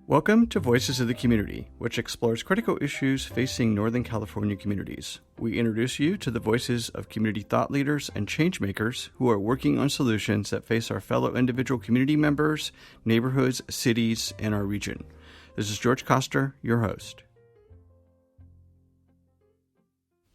Welcome to Voices of the Community, which explores critical issues facing Northern California communities. We introduce you to the voices of community thought leaders and changemakers who are working on solutions that face our fellow individual community members, neighborhoods, cities, and our region. This is George Koster, your host.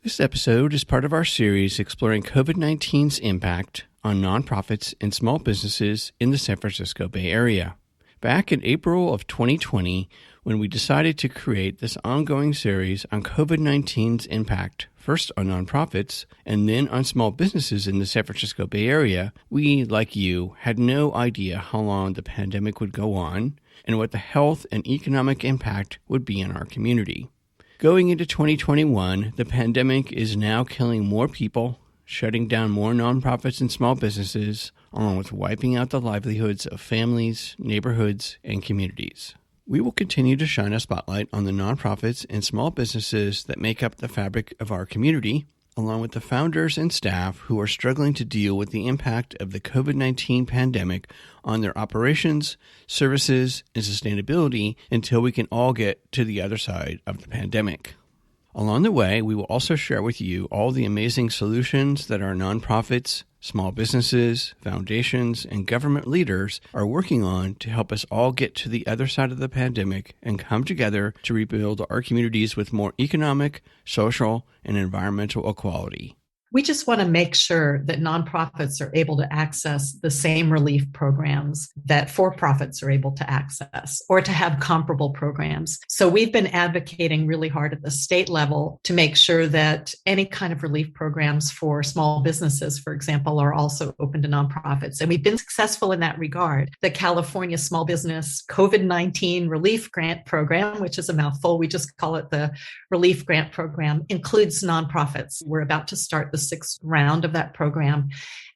This episode is part of our series exploring COVID-19's impact on nonprofits and small businesses in the San Francisco Bay Area. Back in April of 2020, when we decided to create this ongoing series on COVID-19's impact, first on nonprofits and then on small businesses in the San Francisco Bay Area, we, like you, had no idea how long the pandemic would go on and what the health and economic impact would be in our community. Going into 2021, the pandemic is now killing more people, shutting down more nonprofits and small businesses, along with wiping out the livelihoods of families, neighborhoods, and communities. We will continue to shine a spotlight on the nonprofits and small businesses that make up the fabric of our community, along with the founders and staff who are struggling to deal with the impact of the COVID-19 pandemic on their operations, services, and sustainability until we can all get to the other side of the pandemic. Along the way, we will also share with you all the amazing solutions that our nonprofits, small businesses, foundations, and government leaders are working on to help us all get to the other side of the pandemic and come together to rebuild our communities with more economic, social, and environmental equality. We just want to make sure that nonprofits are able to access the same relief programs that for-profits are able to access, or to have comparable programs. So we've been advocating really hard at the state level to make sure that any kind of relief programs for small businesses, for example, are also open to nonprofits. And we've been successful in that regard. The California Small Business COVID-19 Relief Grant Program, which is a mouthful, we just call it the Relief Grant Program, includes nonprofits. We're about to start the sixth round of that program,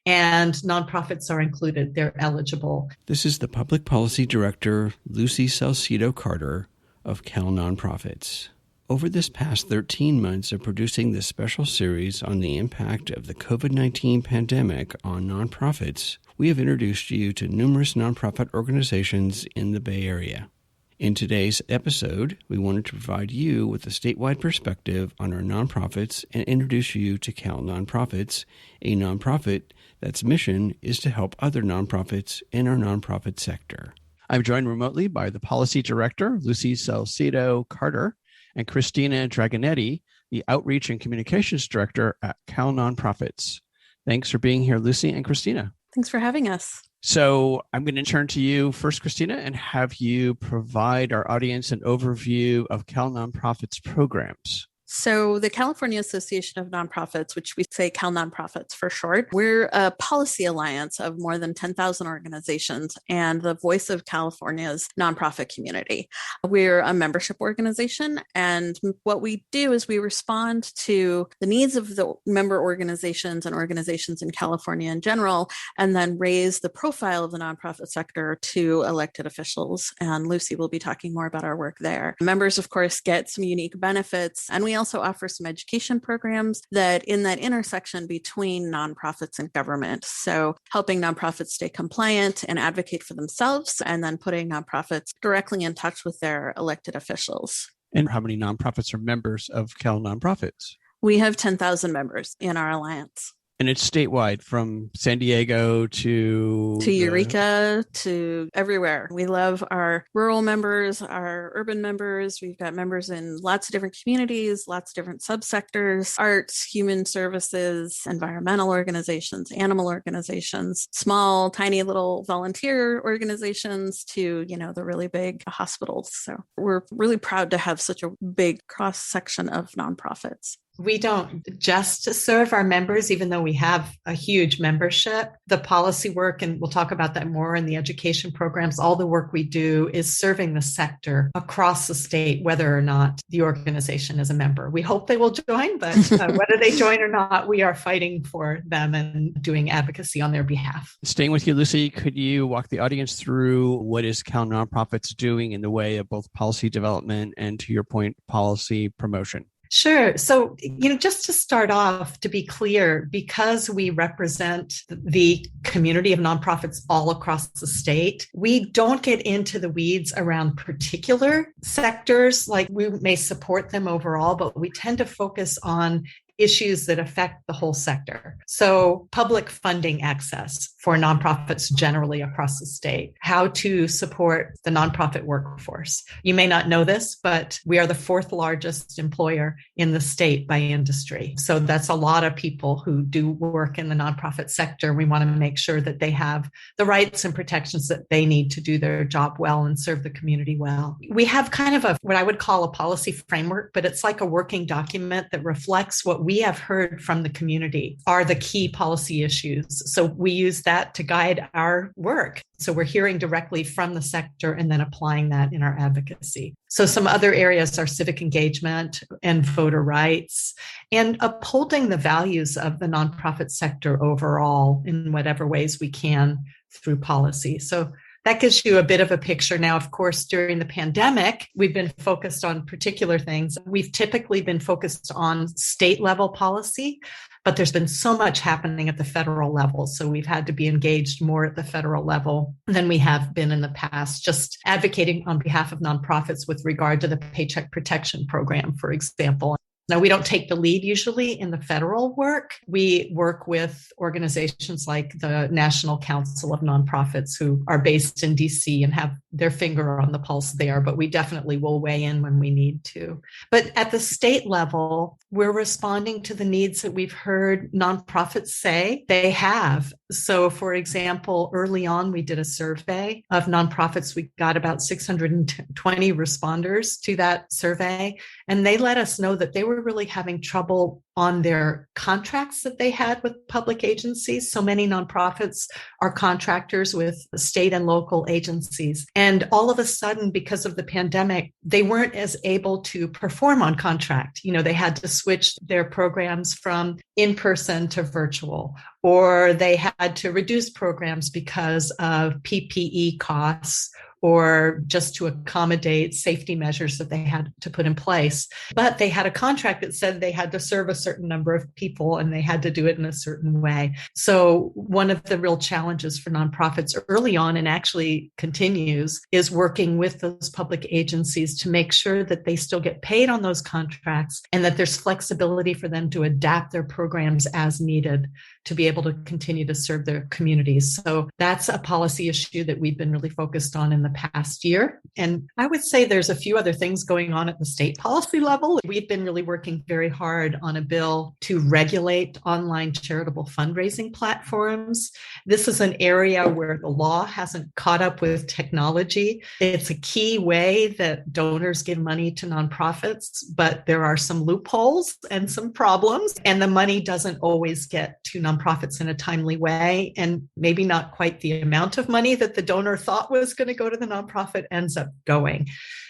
and nonprofits are included. They're eligible. This is the Public Policy Director, Lucy Salcido Carter of Cal Nonprofits. Over this past 13 months of producing this special series on the impact of the COVID-19 pandemic on nonprofits, we have introduced you to numerous nonprofit organizations in the Bay Area. In today's episode, we wanted to provide you with a statewide perspective on our nonprofits and introduce you to Cal Nonprofits, a nonprofit that's mission is to help other nonprofits in our nonprofit sector. I'm joined remotely by the Policy Director, Lucy Salcido Carter, and Christina Dragonetti, the Outreach and Communications Director at Cal Nonprofits. Thanks for being here, Lucy and Christina. Thanks for having us. So I'm going to turn to you first, Christina, and have you provide our audience an overview of Cal Nonprofits programs. So the California Association of Nonprofits, which we say Cal Nonprofits for short, we're a policy alliance of more than 10,000 organizations and the voice of California's nonprofit community. We're a membership organization, and what we do is we respond to the needs of the member organizations and organizations in California in general, and then raise the profile of the nonprofit sector to elected officials. And Lucy will be talking more about our work there. Members, of course, get some unique benefits, and we also offer some education programs that in that intersection between nonprofits and government. So helping nonprofits stay compliant and advocate for themselves, and then putting nonprofits directly in touch with their elected officials. And how many nonprofits are members of Cal Nonprofits? We have 10,000 members in our alliance. And it's statewide, from San Diego to Eureka, to everywhere. We love our rural members, our urban members. We've got members in lots of different communities, lots of different subsectors, arts, human services, environmental organizations, animal organizations, small, tiny little volunteer organizations to, the really big hospitals. So we're really proud to have such a big cross-section of nonprofits. We don't just serve our members, even though we have a huge membership. The policy work, and we'll talk about that more in the education programs, all the work we do is serving the sector across the state, whether or not the organization is a member. We hope they will join, but whether they join or not, we are fighting for them and doing advocacy on their behalf. Staying with you, Lucy, could you walk the audience through what is Cal Nonprofits doing in the way of both policy development and, to your point, policy promotion? Sure. So, just to start off, to be clear, because we represent the community of nonprofits all across the state, we don't get into the weeds around particular sectors. Like, we may support them overall, but we tend to focus on issues that affect the whole sector. So public funding access for nonprofits generally across the state, how to support the nonprofit workforce. You may not know this, but we are the fourth largest employer in the state by industry. So that's a lot of people who do work in the nonprofit sector. We want to make sure that they have the rights and protections that they need to do their job well and serve the community well. We have kind of what I would call a policy framework, but it's like a working document that reflects what we have heard from the community are the key policy issues. So we use that to guide our work. So we're hearing directly from the sector and then applying that in our advocacy. So some other areas are civic engagement and voter rights and upholding the values of the nonprofit sector overall in whatever ways we can through policy. So that gives you a bit of a picture. Now, of course, during the pandemic, we've been focused on particular things. We've typically been focused on state level policy, but there's been so much happening at the federal level. So we've had to be engaged more at the federal level than we have been in the past, just advocating on behalf of nonprofits with regard to the Paycheck Protection Program, for example. Now, we don't take the lead usually in the federal work. We work with organizations like the National Council of Nonprofits who are based in DC and have their finger on the pulse there, but we definitely will weigh in when we need to. But at the state level, we're responding to the needs that we've heard nonprofits say they have. So, for example, early on, we did a survey of nonprofits. We got about 620 responders to that survey, and they let us know that they were really having trouble on their contracts that they had with public agencies. So many nonprofits are contractors with state and local agencies. And all of a sudden, because of the pandemic, they weren't as able to perform on contract. They had to switch their programs from in-person to virtual, or they had to reduce programs because of PPE costs or just to accommodate safety measures that they had to put in place. But they had a contract that said they had to serve a certain number of people and they had to do it in a certain way. So one of the real challenges for nonprofits early on, and actually continues, is working with those public agencies to make sure that they still get paid on those contracts and that there's flexibility for them to adapt their programs as needed to be able to continue to serve their communities. So that's a policy issue that we've been really focused on in the past year. And I would say there's a few other things going on at the state policy level. We've been really working very hard on a bill to regulate online charitable fundraising platforms. This is an area where the law hasn't caught up with technology. It's a key way that donors give money to nonprofits, but there are some loopholes and some problems, and the money doesn't always get to nonprofits in a timely way, and maybe not quite the amount of money that the donor thought was going to go to the nonprofit ends up going.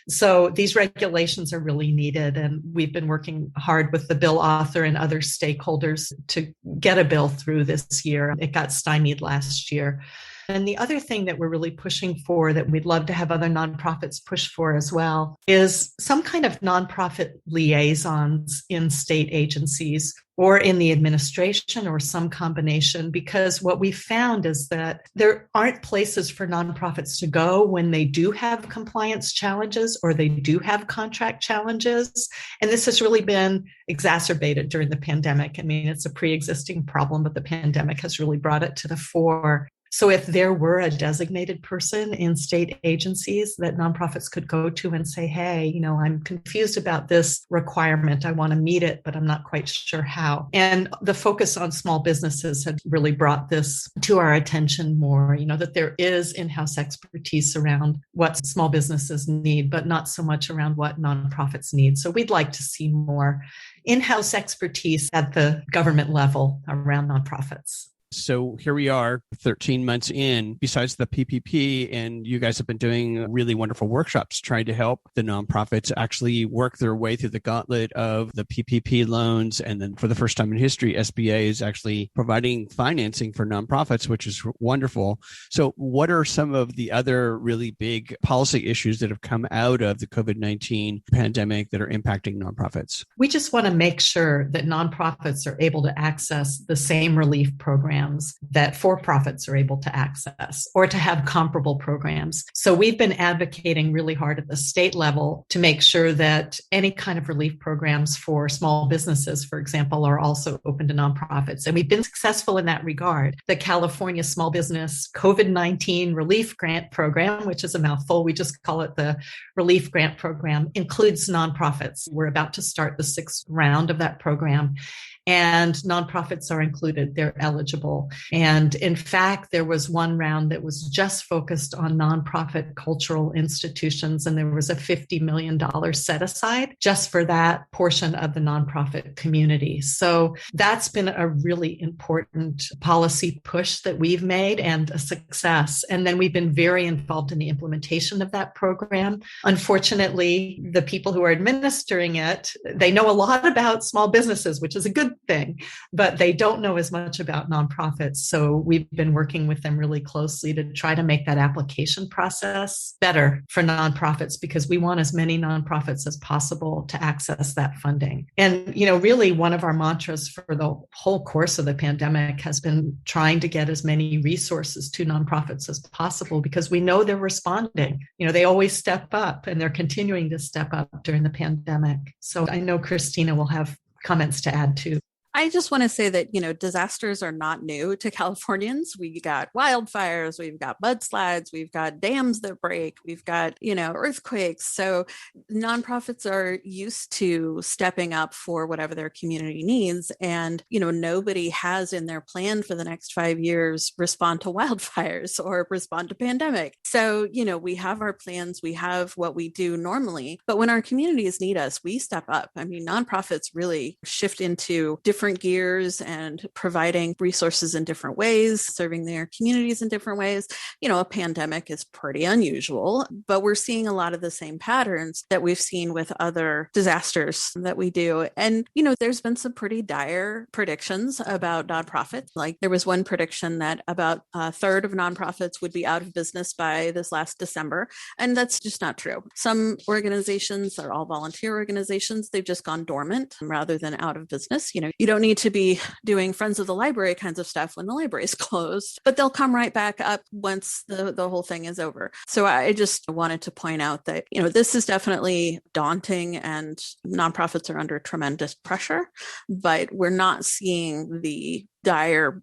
So these regulations are really needed, and we've been working hard with the bill author and other stakeholders to get a bill through this year. It got stymied last year. And the other thing that we're really pushing for, that we'd love to have other nonprofits push for as well, is some kind of nonprofit liaisons in state agencies or in the administration or some combination, because what we found is that there aren't places for nonprofits to go when they do have compliance challenges or they do have contract challenges. And this has really been exacerbated during the pandemic. I mean, it's a pre-existing problem, but the pandemic has really brought it to the fore. So if there were a designated person in state agencies that nonprofits could go to and say, hey, I'm confused about this requirement. I want to meet it, but I'm not quite sure how. And the focus on small businesses had really brought this to our attention more, that there is in-house expertise around what small businesses need, but not so much around what nonprofits need. So we'd like to see more in-house expertise at the government level around nonprofits. So here we are 13 months in, besides the PPP, and you guys have been doing really wonderful workshops trying to help the nonprofits actually work their way through the gauntlet of the PPP loans. And then for the first time in history, SBA is actually providing financing for nonprofits, which is wonderful. So what are some of the other really big policy issues that have come out of the COVID-19 pandemic that are impacting nonprofits? We just want to make sure that nonprofits are able to access the same relief programs that for-profits are able to access, or to have comparable programs. So we've been advocating really hard at the state level to make sure that any kind of relief programs for small businesses, for example, are also open to nonprofits. And we've been successful in that regard. The California Small Business COVID-19 Relief Grant Program, which is a mouthful, we just call it the Relief Grant Program, includes nonprofits. We're about to start the 6th round of that program. And nonprofits are included. They're eligible. And in fact, there was one round that was just focused on nonprofit cultural institutions, and there was a $50 million set aside just for that portion of the nonprofit community. So that's been a really important policy push that we've made, and a success. And then we've been very involved in the implementation of that program. Unfortunately, the people who are administering it, they know a lot about small businesses, which is a good thing, but they don't know as much about nonprofits. So we've been working with them really closely to try to make that application process better for nonprofits, because we want as many nonprofits as possible to access that funding. And, really one of our mantras for the whole course of the pandemic has been trying to get as many resources to nonprofits as possible, because we know they're responding. They always step up, and they're continuing to step up during the pandemic. So I know Christina will have comments to add too. I just want to say that, disasters are not new to Californians. We got wildfires, we've got mudslides, we've got dams that break, we've got, earthquakes. So nonprofits are used to stepping up for whatever their community needs. And, nobody has in their plan for the next 5 years respond to wildfires or respond to pandemic. So, we have our plans, we have what we do normally, but when our communities need us, we step up. I mean, nonprofits really shift into different gears and providing resources in different ways, serving their communities in different ways. A pandemic is pretty unusual, but we're seeing a lot of the same patterns that we've seen with other disasters that we do. And, there's been some pretty dire predictions about nonprofits. Like there was one prediction that about a third of nonprofits would be out of business by this last December. And that's just not true. Some organizations are all volunteer organizations. They've just gone dormant rather than out of business. You don't need to be doing Friends of the Library kinds of stuff when the library is closed, but they'll come right back up once the whole thing is over. So I just wanted to point out that, this is definitely daunting and nonprofits are under tremendous pressure, but we're not seeing the dire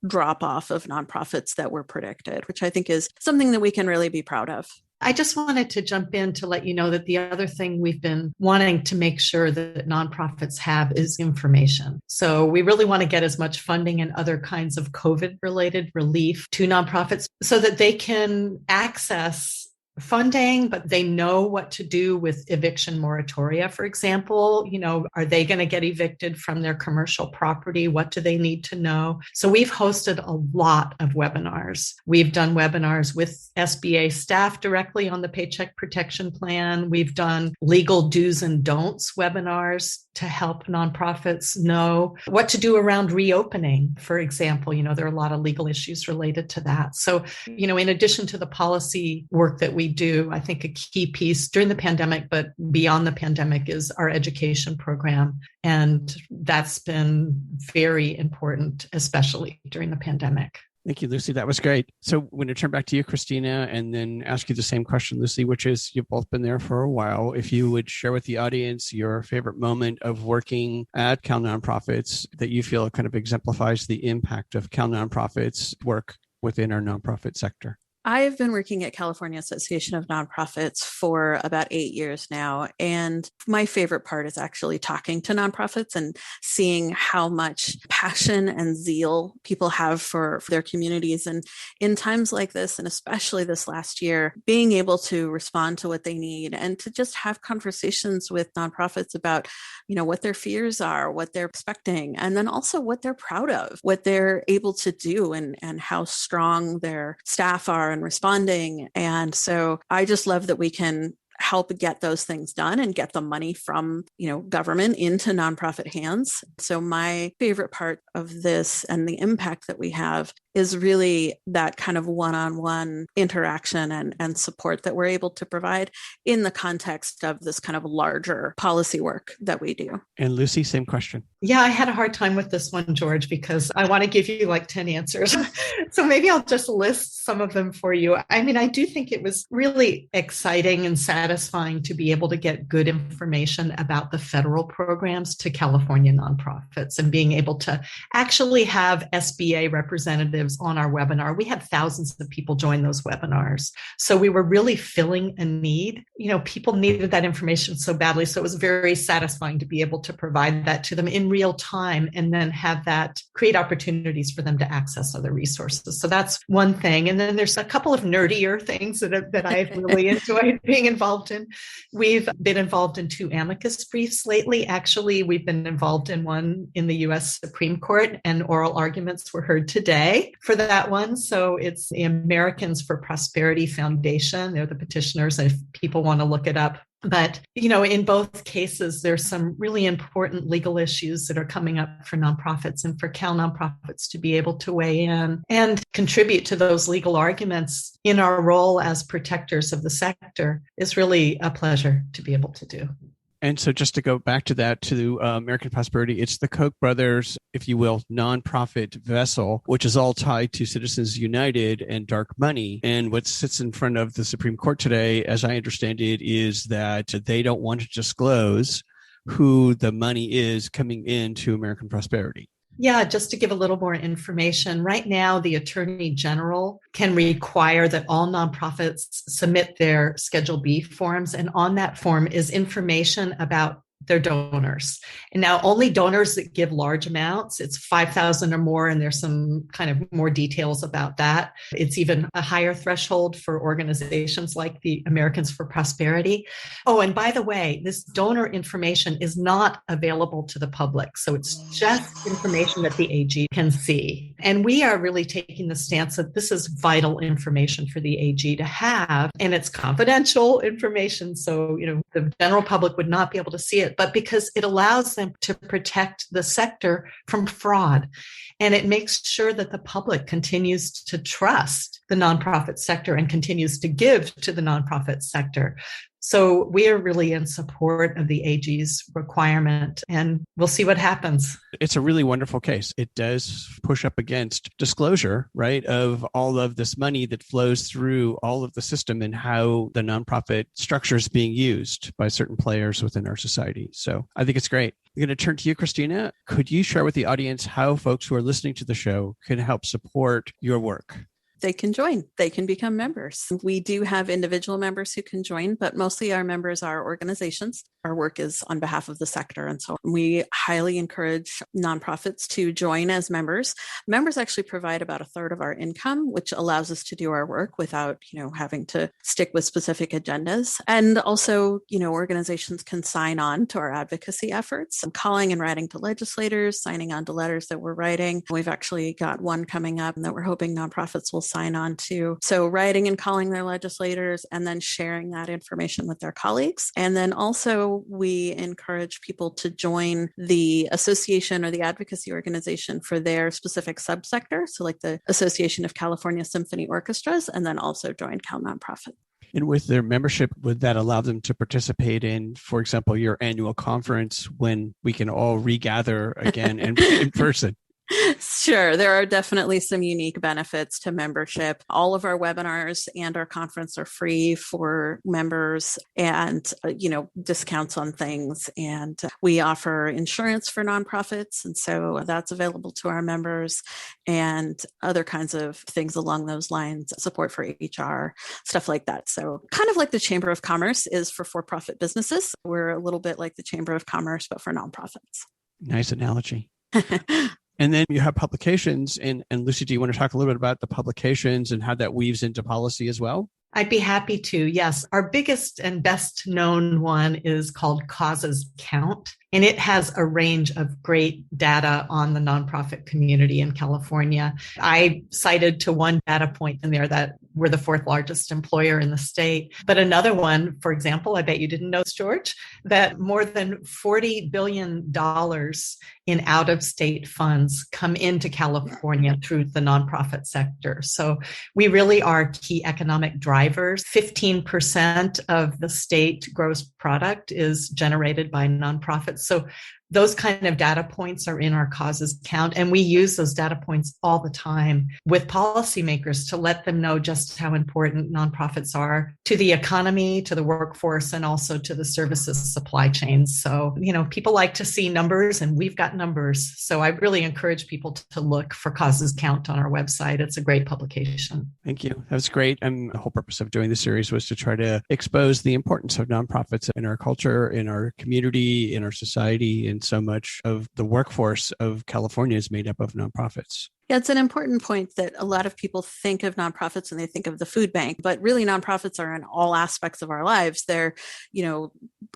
drop off of nonprofits that were predicted, which I think is something that we can really be proud of. I just wanted to jump in to let you know that the other thing we've been wanting to make sure that nonprofits have is information. So we really want to get as much funding and other kinds of COVID-related relief to nonprofits so that they can access funding, but they know what to do with eviction moratoria, for example. Are they going to get evicted from their commercial property? What do they need to know? So we've hosted a lot of webinars. We've done webinars with SBA staff directly on the Paycheck Protection Plan. We've done legal do's and don'ts webinars to help nonprofits know what to do around reopening, for example. There are a lot of legal issues related to that. So, in addition to the policy work that we do, I think a key piece during the pandemic, but beyond the pandemic, is our education program. And that's been very important, especially during the pandemic. Thank you, Lucy. That was great. So I'm going to turn back to you, Christina, and then ask you the same question, Lucy, which is, you've both been there for a while. If you would share with the audience your favorite moment of working at Cal Nonprofits that you feel kind of exemplifies the impact of Cal Nonprofits work within our nonprofit sector. I've been working at California Association of Nonprofits for about 8 years now. And my favorite part is actually talking to nonprofits and seeing how much passion and zeal people have for their communities. And in times like this, and especially this last year, being able to respond to what they need and to just have conversations with nonprofits about, what their fears are, what they're expecting, and then also what they're proud of, what they're able to do, and how strong their staff are and responding. And so I just love that we can help get those things done and get the money from, government into nonprofit hands. So my favorite part of this and the impact that we have is really that kind of one-on-one interaction and support that we're able to provide in the context of this kind of larger policy work that we do. And Lucy, same question. Yeah, I had a hard time with this one, George, because I want to give you like 10 answers. So maybe I'll just list some of them for you. I mean, I do think it was really exciting and satisfying to be able to get good information about the federal programs to California nonprofits and being able to actually have SBA representatives on our webinar. We had thousands of people join those webinars. So we were really filling a need. People needed that information so badly. So it was very satisfying to be able to provide that to them in real time and then have that create opportunities for them to access other resources. So that's one thing. And then there's a couple of nerdier things that I've really enjoyed being involved in. We've been involved in 2 amicus briefs lately. Actually, we've been involved in one in the U.S. Supreme Court, and oral arguments were heard today for that one. So it's the Americans for Prosperity Foundation. They're the petitioners, if people want to look it up. But, in both cases, there's some really important legal issues that are coming up for nonprofits and for Cal nonprofits to be able to weigh in and contribute to those legal arguments in our role as protectors of the sector is really a pleasure to be able to do. And so just to go back to that, to American Prosperity, it's the Koch brothers, if you will, nonprofit vessel, which is all tied to Citizens United and dark money. And what sits in front of the Supreme Court today, as I understand it, is that they don't want to disclose who the money is coming into American Prosperity. Yeah, just to give a little more information, right now, the Attorney General can require that all nonprofits submit their Schedule B forms. And on that form is information about their donors. And now only donors that give large amounts, it's 5,000 or more, and there's some kind of more details about that. It's even a higher threshold for organizations like the Americans for Prosperity. Oh, and by the way, this donor information is not available to the public. So it's just information that the AG can see. And we are really taking the stance that this is vital information for the AG to have, and it's confidential information. So, the general public would not be able to see it, but because it allows them to protect the sector from fraud. And it makes sure that the public continues to trust the nonprofit sector and continues to give to the nonprofit sector. So we are really in support of the AG's requirement, and we'll see what happens. It's a really wonderful case. It does push up against disclosure, right, of all of this money that flows through all of the system and how the nonprofit structure is being used by certain players within our society. So I think it's great. I'm going to turn to you, Christina. Could you share with the audience how folks who are listening to the show can help support your work? They can join. They can become members. We do have individual members who can join, but mostly our members are organizations. Our work is on behalf of the sector. And so we highly encourage nonprofits to join as members. Members actually provide about 1/3 of our income, which allows us to do our work without, having to stick with specific agendas. And also, organizations can sign on to our advocacy efforts, calling and writing to legislators, signing on to letters that we're writing. We've actually got one coming up that we're hoping nonprofits will sign on to. So writing and calling their legislators and then sharing that information with their colleagues. And then also we encourage people to join the association or the advocacy organization for their specific subsector. So like the Association of California Symphony Orchestras, and then also join Cal Nonprofit. And with their membership, would that allow them to participate in, for example, your annual conference when we can all regather again in person? Sure. There are definitely some unique benefits to membership. All of our webinars and our conference are free for members and, discounts on things. And we offer insurance for nonprofits. And so that's available to our members and other kinds of things along those lines, support for HR, stuff like that. So kind of like the Chamber of Commerce is for profit businesses. We're a little bit like the Chamber of Commerce, but for nonprofits. Nice analogy. And then you have publications. And Lucy, do you want to talk a little bit about the publications and how that weaves into policy as well? I'd be happy to. Yes. Our biggest and best known one is called Causes Count. And it has a range of great data on the nonprofit community in California. I cited to one data point in there that we're the fourth largest employer in the state. But another one, for example, I bet you didn't know, George, that more than $40 billion in out-of-state funds come into California through the nonprofit sector. So we really are key economic drivers. 15% of the state gross product is generated by nonprofits. So those kind of data points are in our Causes Count, and we use those data points all the time with policymakers to let them know just how important nonprofits are to the economy, to the workforce, and also to the services supply chains. So, people like to see numbers, and we've got numbers. So I really encourage people to look for Causes Count on our website. It's a great publication. Thank you. That was great. And the whole purpose of doing the series was to try to expose the importance of nonprofits in our culture, in our community, in our society, and so much of the workforce of California is made up of nonprofits. Yeah, it's an important point that a lot of people think of nonprofits when they think of the food bank, but really nonprofits are in all aspects of our lives. They're,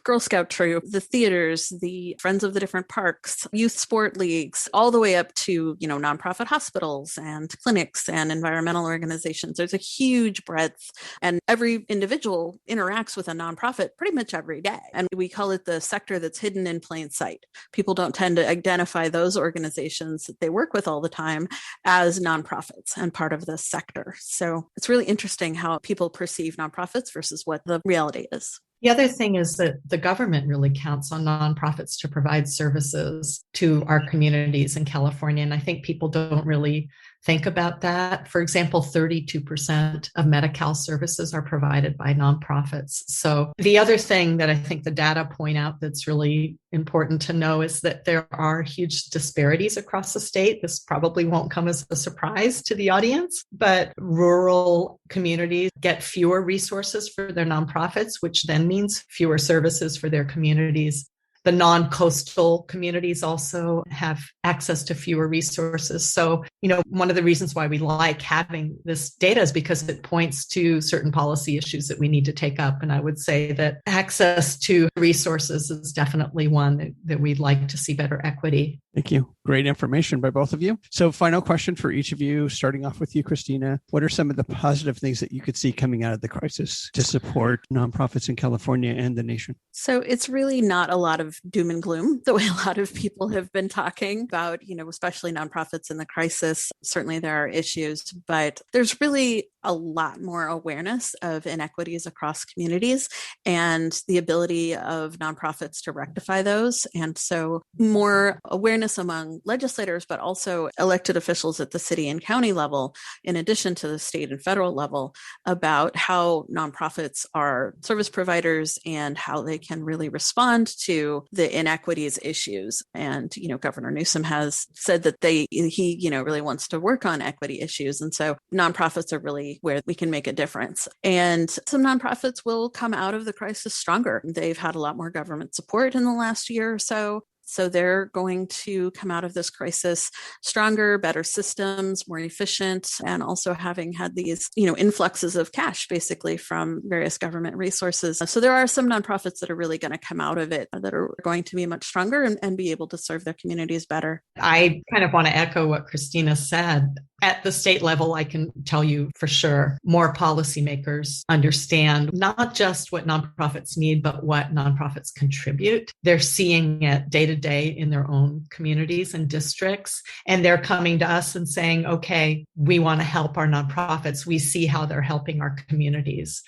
Girl Scout troop, the theaters, the Friends of the different parks, youth sport leagues, all the way up to, nonprofit hospitals and clinics and environmental organizations. There's a huge breadth, and every individual interacts with a nonprofit pretty much every day. And we call it the sector that's hidden in plain sight. People don't tend to identify those organizations that they work with all the time as nonprofits and part of this sector. So it's really interesting how people perceive nonprofits versus what the reality is. The other thing is that the government really counts on nonprofits to provide services to our communities in California. And I think people don't really think about that. For example, 32% of Medi-Cal services are provided by nonprofits. So the other thing that I think the data point out that's really important to know is that there are huge disparities across the state. This probably won't come as a surprise to the audience, but rural communities get fewer resources for their nonprofits, which then means fewer services for their communities. The non-coastal communities also have access to fewer resources. So, one of the reasons why we like having this data is because it points to certain policy issues that we need to take up. And I would say that access to resources is definitely one that we'd like to see better equity. Thank you. Great information by both of you. So final question for each of you, starting off with you, Christina. What are some of the positive things that you could see coming out of the crisis to support nonprofits in California and the nation? So it's really not a lot of doom and gloom, the way a lot of people have been talking about, especially nonprofits in the crisis. Certainly there are issues, but there's really a lot more awareness of inequities across communities and the ability of nonprofits to rectify those. And so more awareness among legislators, but also elected officials at the city and county level, in addition to the state and federal level, about how nonprofits are service providers and how they can really respond to the inequities issues. And, Governor Newsom has said that he really wants to work on equity issues. And so nonprofits are really where we can make a difference. And some nonprofits will come out of the crisis stronger. They've had a lot more government support in the last year or so. So they're going to come out of this crisis stronger, better systems, more efficient, and also having had these, influxes of cash basically from various government resources. So there are some nonprofits that are really going to come out of it that are going to be much stronger and be able to serve their communities better. I kind of want to echo what Christina said. At the state level, I can tell you for sure, more policymakers understand not just what nonprofits need, but what nonprofits contribute. They're seeing it day to day in their own communities and districts. And they're coming to us and saying, okay, we want to help our nonprofits. We see how they're helping our communities.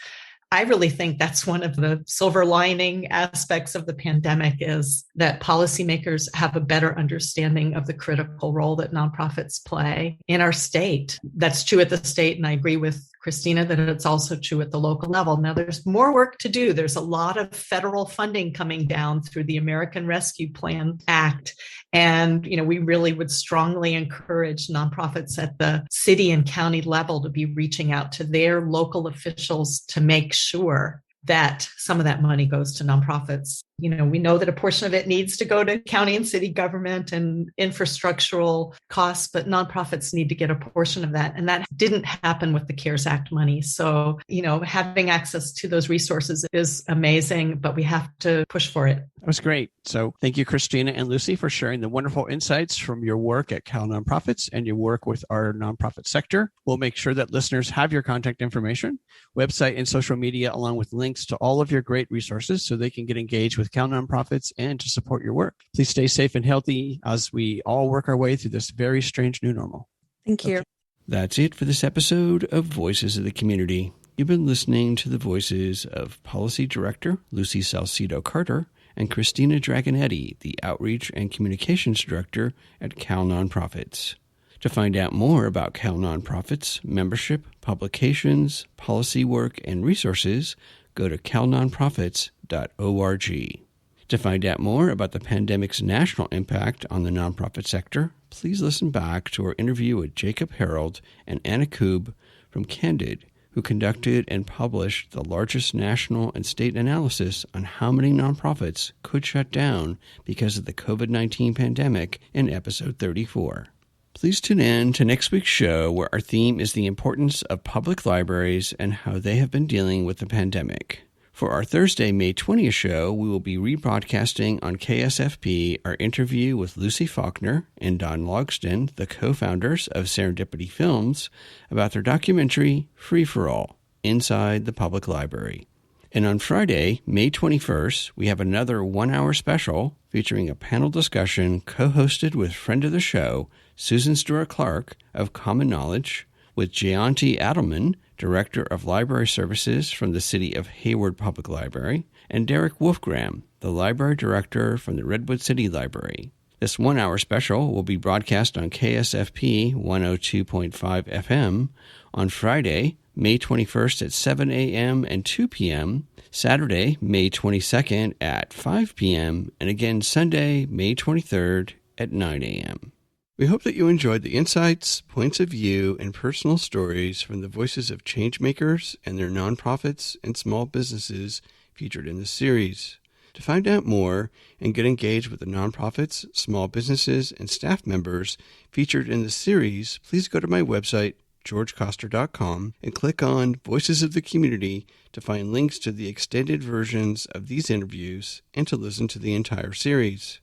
I really think that's one of the silver lining aspects of the pandemic is that policymakers have a better understanding of the critical role that nonprofits play in our state. That's true at the state, and I agree with Christina that it's also true at the local level. Now, there's more work to do. There's a lot of federal funding coming down through the American Rescue Plan Act. And, we really would strongly encourage nonprofits at the city and county level to be reaching out to their local officials to make sure that some of that money goes to nonprofits. We know that a portion of it needs to go to county and city government and infrastructural costs, but nonprofits need to get a portion of that. And that didn't happen with the CARES Act money. So, having access to those resources is amazing, but we have to push for it. That was great. So thank you, Christina and Lucy, for sharing the wonderful insights from your work at Cal Nonprofits and your work with our nonprofit sector. We'll make sure that listeners have your contact information, website, and social media, along with links to all of your great resources so they can get engaged with Cal Nonprofits and to support your work. Please stay safe and healthy as we all work our way through this very strange new normal. Thank you. Okay. That's it for this episode of Voices of the Community. You've been listening to the voices of Policy Director Lucy Salcido Carter and Christina Dragonetti, the Outreach and Communications Director at Cal Nonprofits. To find out more about Cal Nonprofits, membership, publications, policy work, and resources, go to calnonprofits.org. To find out more about the pandemic's national impact on the nonprofit sector, please listen back to our interview with Jacob Harold and Anna Koob from Candid, who conducted and published the largest national and state analysis on how many nonprofits could shut down because of the COVID-19 pandemic in episode 34. Please tune in to next week's show, where our theme is the importance of public libraries and how they have been dealing with the pandemic. For our Thursday, May 20th show, we will be rebroadcasting on KSFP our interview with Lucy Faulkner and Don Logston, the co-founders of Serendipity Films, about their documentary, Free for All, Inside the Public Library. And on Friday, May 21st, we have another one-hour special featuring a panel discussion co-hosted with friend of the show, Susan Stewart-Clark of Common Knowledge, with Jayanti Adelman, Director of Library Services from the City of Hayward Public Library, and Derek Wolfgram, the Library Director from the Redwood City Library. This one-hour special will be broadcast on KSFP 102.5 FM on Friday, May 21st at 7 a.m. and 2 p.m., Saturday, May 22nd at 5 p.m., and again Sunday, May 23rd at 9 a.m. We hope that you enjoyed the insights, points of view, and personal stories from the voices of changemakers and their nonprofits and small businesses featured in this series. To find out more and get engaged with the nonprofits, small businesses, and staff members featured in the series, please go to my website, georgecoster.com, and click on Voices of the Community to find links to the extended versions of these interviews and to listen to the entire series.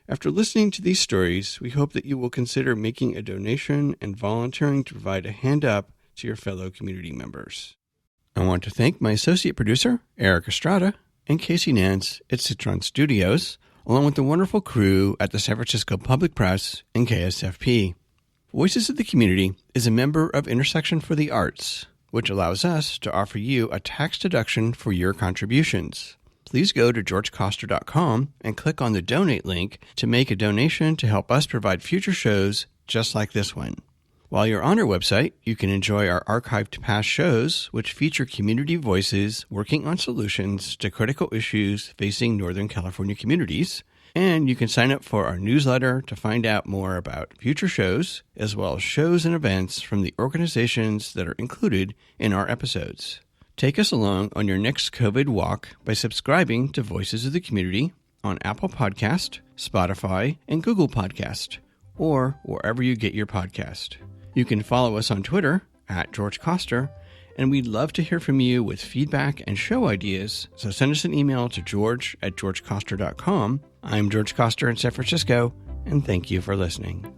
After listening to these stories, we hope that you will consider making a donation and volunteering to provide a hand up to your fellow community members. I want to thank my associate producer, Eric Estrada, and Casey Nance at Citron Studios, along with the wonderful crew at the San Francisco Public Press and KSFP. Voices of the Community is a member of Intersection for the Arts, which allows us to offer you a tax deduction for your contributions. Please go to georgecoster.com and click on the donate link to make a donation to help us provide future shows just like this one. While you're on our website, you can enjoy our archived past shows, which feature community voices working on solutions to critical issues facing Northern California communities. And you can sign up for our newsletter to find out more about future shows, as well as shows and events from the organizations that are included in our episodes. Take us along on your next COVID walk by subscribing to Voices of the Community on Apple Podcast, Spotify, and Google Podcast, or wherever you get your podcast. You can follow us on Twitter at George Coster, and we'd love to hear from you with feedback and show ideas, so send us an email to george@georgecoster.com. I'm George Coster in San Francisco, and thank you for listening.